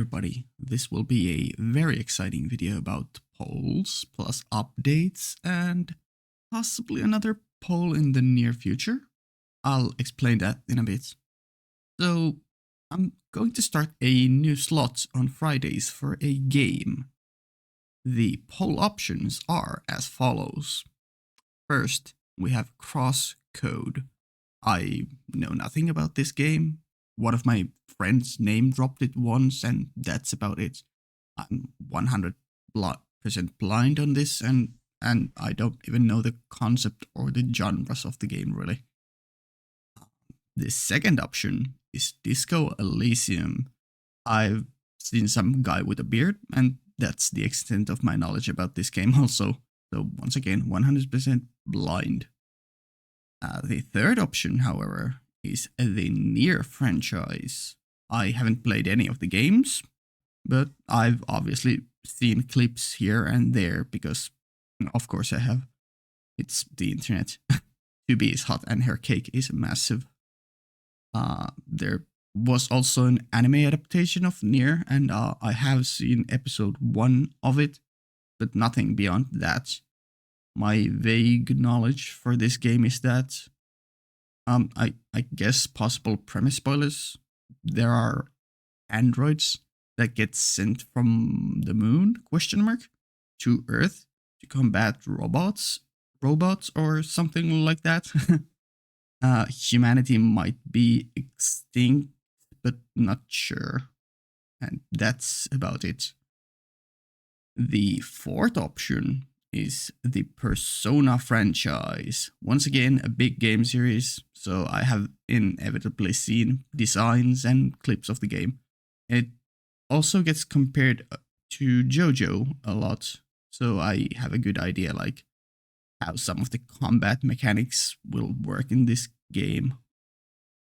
everybody, this will be a very exciting video about polls plus updates and possibly another poll in the near future. I'll explain that in a bit. So I'm going to start a new slot on Fridays for a game. The poll options are as follows. First, we have Crosscode. I know nothing about this game. One of my friends name dropped it once, and that's about it. I'm 100% blind on this, and I don't even know the concept or the genres of the game, really. The second option is Disco Elysium. I've seen some guy with a beard, and that's the extent of my knowledge about this game also. So once again, 100% blind. The third option, however, is the Nier franchise. I haven't played any of the games, but I've obviously seen clips here and there because, of course, I have. It's the internet. 2B is hot and her cake is massive. There was also an anime adaptation of Nier, and I have seen episode 1 of it, but nothing beyond that. My vague knowledge for this game is that, I guess possible premise spoilers. There are androids that get sent from the moon, ? To Earth to combat robots or something like that. Humanity might be extinct, but not sure. And that's about it. The fourth option is the Persona franchise. Once again, a big game series, so I have inevitably seen designs and clips of the game. It also gets compared to JoJo a lot, so I have a good idea like how some of the combat mechanics will work in this game.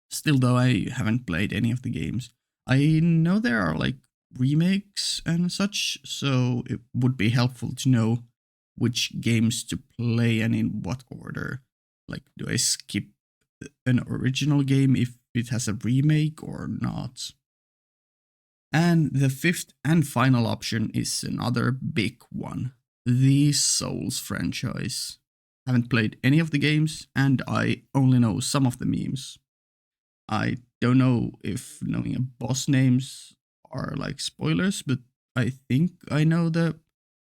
Still though, I haven't played any of the games. I know there are like remakes and such, so it would be helpful to know which games to play and in what order. Like, do I skip an original game if it has a remake or not? And the fifth and final option is another big one, the Souls franchise. Haven't played any of the games, and I only know some of the memes. I don't know if knowing a boss names are like spoilers, but I think I know the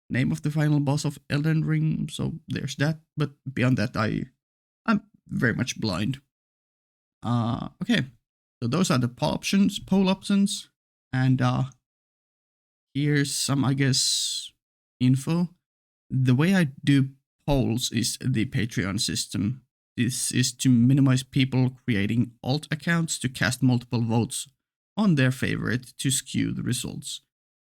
name of the final boss of Elden Ring, so there's that. But beyond that, I'm very much blind. Okay, so those are the poll options, and here's some, I guess, info. The way I do polls is the Patreon system. This is to minimize people creating alt accounts to cast multiple votes on their favorite to skew the results.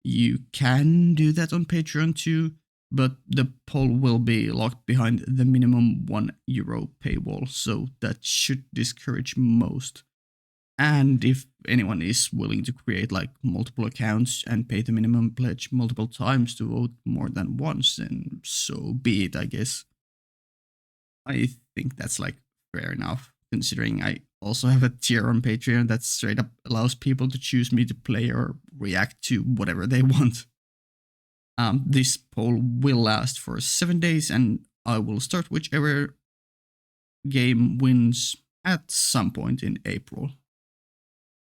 You can do that on Patreon too, but the poll will be locked behind the minimum €1 paywall, so that should discourage most. And if anyone is willing to create like multiple accounts and pay the minimum pledge multiple times to vote more than once, then so be it, I guess. I think that's like fair enough, considering I also have a tier on Patreon that straight up allows people to choose me to play or react to whatever they want. This poll will last for 7 days, and I will start whichever game wins at some point in April.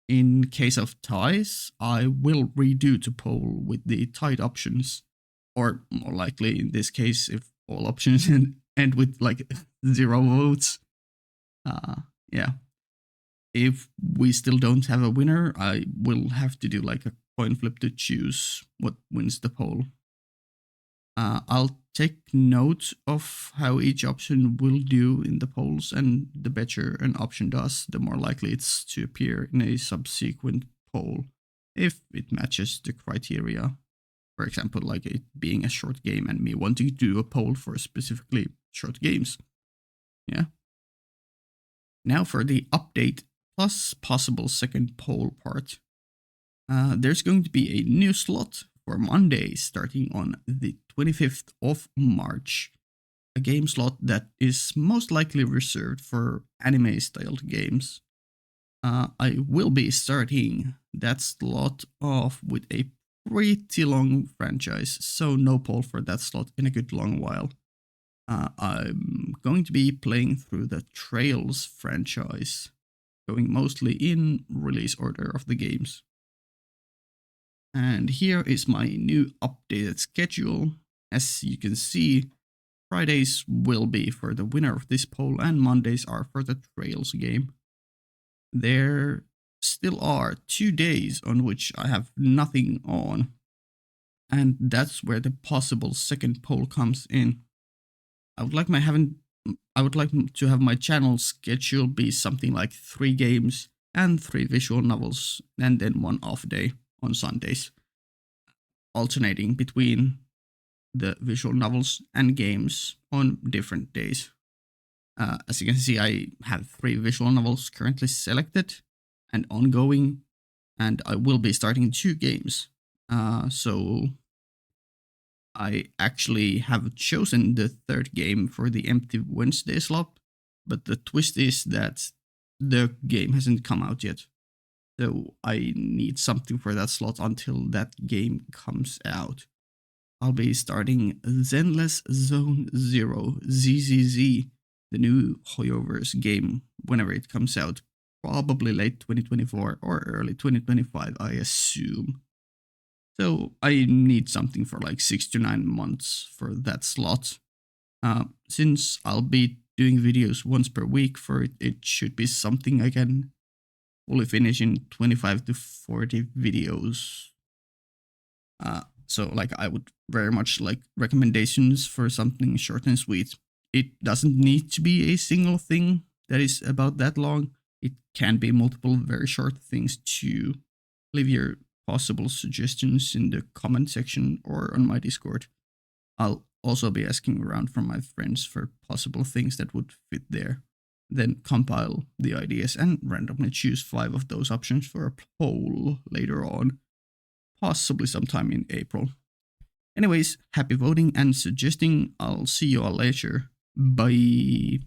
In case of ties, I will redo the poll with the tied options, or more likely in this case, if all options end with like 0 votes. Yeah. If we still don't have a winner, I will have to do like a coin flip to choose what wins the poll. I'll take note of how each option will do in the polls, and the better an option does, the more likely it's to appear in a subsequent poll if it matches the criteria. For example, like it being a short game and me wanting to do a poll for specifically short games. Yeah. Now for the update plus possible second poll part. There's going to be a new slot for Monday starting on the 25th of March. A game slot that is most likely reserved for anime-styled games. I will be starting that slot off with a pretty long franchise, so no poll for that slot in a good long while. I'm going to be playing through the Trails franchise, going mostly in release order of the games. And here is my new updated schedule. As you can see, Fridays will be for the winner of this poll and Mondays are for the Trails game. There still are 2 days on which I have nothing on, and that's where the possible second poll comes in. I would like to have my channel schedule be something like 3 games and 3 visual novels, and then 1 off day on Sundays, alternating between the visual novels and games on different days. As you can see, I have 3 visual novels currently selected and ongoing, and I will be starting 2 games. So I actually have chosen the 3rd game for the Empty Wednesday slot, but the twist is that the game hasn't come out yet. So I need something for that slot until that game comes out. I'll be starting Zenless Zone Zero ZZZ, the new Hoyoverse game, whenever it comes out. Probably late 2024 or early 2025, I assume. So I need something for like 6 to 9 months for that slot. Since I'll be doing videos once per week for it, it should be something I can fully finish in 25 to 40 videos. So like I would very much like recommendations for something short and sweet. It doesn't need to be a single thing that is about that long. It can be multiple very short things too. Leave your possible suggestions in the comment section or on my Discord. I'll also be asking around from my friends for possible things that would fit there. Then compile the ideas and randomly choose 5 of those options for a poll later on, possibly sometime in April. Anyways, happy voting and suggesting. I'll see you all later. Bye.